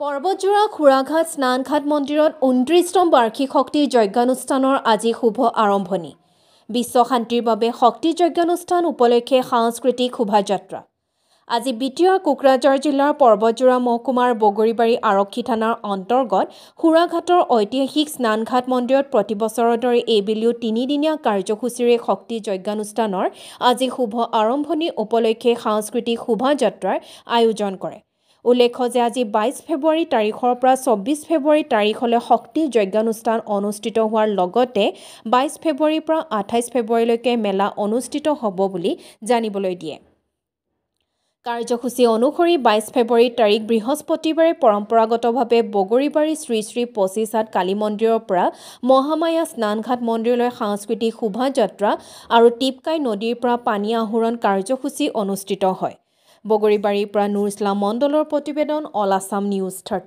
পৰ্বতজোৰা খুৰাঘাট স্নানঘাট মন্দিৰত ২৯তম বাৰ্ষিক শক্তি যজ্ঞানুষ্ঠানৰ আজি শুভ আৰম্ভণি। বিশ্ব শান্তিৰ বাবে শক্তি যজ্ঞানুষ্ঠান উপলক্ষে সাংস্কৃতিক শোভাযাত্ৰা। আজি বিটিআৰ কোকৰাঝাৰ জিলাৰ পৰ্বতজোৰা মহকুমাৰ বগৰীবাৰী আৰক্ষী থানাৰ অন্তৰ্গত খুৰাঘাটৰ ঐতিহাসিক স্নানঘাট মন্দিৰত প্ৰতিবছৰৰ দৰে এইবেলিও ৩দিনীয়া কাৰ্যসূচীৰে শক্তি যজ্ঞানুষ্ঠানৰ আজি শুভ আৰম্ভণি উপলক্ষে সাংস্কৃতিক শোভাযাত্ৰাৰ আয়োজন কৰে। উল্লেখ্য যে আজি ২২ ফেব্ৰুৱাৰী তাৰিখৰ পৰা ২৪ ফেব্ৰুৱাৰী তাৰিখলৈ শক্তি যজ্ঞানুষ্ঠান অনুষ্ঠিত হোৱাৰ লগতে ২২ ফেব্ৰুৱাৰীৰ পৰা ২৮ ফেব্ৰুৱাৰীলৈকে মেলা অনুষ্ঠিত হ'ব বুলি জানিবলৈ দিয়ে। কাৰ্যসূচী অনুসৰি ২২ ফেব্ৰুৱাৰী তাৰিখ বৃহস্পতিবাৰে পৰম্পৰাগতভাৱে বগৰীবাৰী শ্ৰী শ্ৰী ২৫ হাত কালী মন্দিৰৰ পৰা মহামায়া স্নানঘাট মন্দিৰলৈ সাংস্কৃতিক শোভাযাত্ৰা আৰু টিপকাই নদীৰ পৰা পানী আহৰণ কাৰ্যসূচী অনুষ্ঠিত হয়। বগৰীবাৰীৰ পৰা নুৰ ইছলাম মণ্ডলৰ প্ৰতিবেদন, অল আছাম নিউজ 30।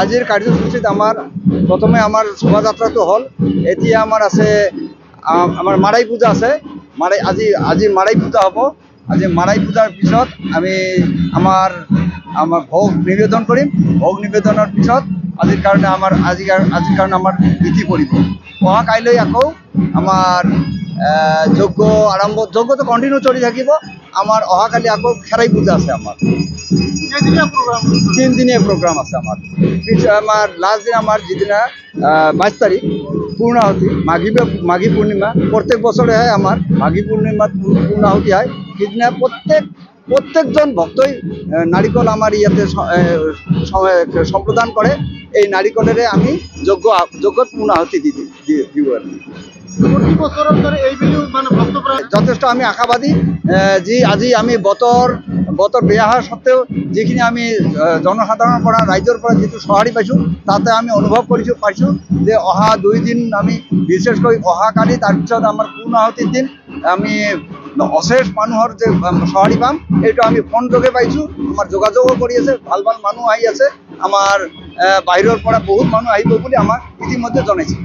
আজিৰ কাৰ্যসূচীত প্ৰথমে আমাৰ শোভাযাত্ৰাটো হ'ল। এতিয়া আমাৰ আছে আমাৰ মাৰাই পূজা আছে। আজি মাৰাই পূজা হ'ব। আজি মাৰাই পূজাৰ পিছত আমি আমাৰ ভোগ নিবেদন কৰিম। ভোগ নিবেদনৰ পিছত আজিৰ কাৰণে আমাৰ নীতি পৰিব। অহা কাইলৈ আকৌ আমাৰ যজ্ঞটো কণ্টিনিউ চলি থাকিব। আমাৰ অহাকালি আকৌ খেৰাই পূজা আছে। আমাৰ 3দিনীয়া প্ৰগ্ৰাম আছে। আমাৰ লাষ্ট দিন আমাৰ যিদিনা ২২ তাৰিখ পূৰ্ণাহুতি মাঘী পূৰ্ণিমা, প্ৰত্যেক বছৰে হয় আমাৰ মাঘী পূৰ্ণিমাত পূৰ্ণাহুতি হয়। সেইদিনা প্ৰত্যেকজন ভক্তই নাৰিকল আমাৰ ইয়াতে সম্প্ৰদান কৰে। এই নাৰিকলেৰে আমি যজ্ঞত পূৰ্ণাহুতি দিওঁ আৰু যথেষ্ট আমি আশাবাদী যি আজি আমি বতৰ বেয়া হোৱাৰ স্বত্তেও যিখিনি আমি জনসাধাৰণৰ পৰা ৰাইজৰ পৰা যিটো সঁহাৰি পাইছোঁ, তাতে আমি অনুভৱ পাইছোঁ যে অহা 2 দিন আমি বিশেষকৈ অহাকালি তাৰপিছত আমাৰ পূৰ্ণাহুতিৰ দিন আমি অশেষ মানুহৰ যে সঁহাৰি পাম, এইটো আমি ফোন যোগে পাইছোঁ। আমাৰ যোগাযোগো কৰি আছে, ভাল মানুহ আহি আছে। আমাৰ বাহিৰৰ পৰা বহুত মানুহ আহিব বুলি আমাক ইতিমধ্যে জনাইছে।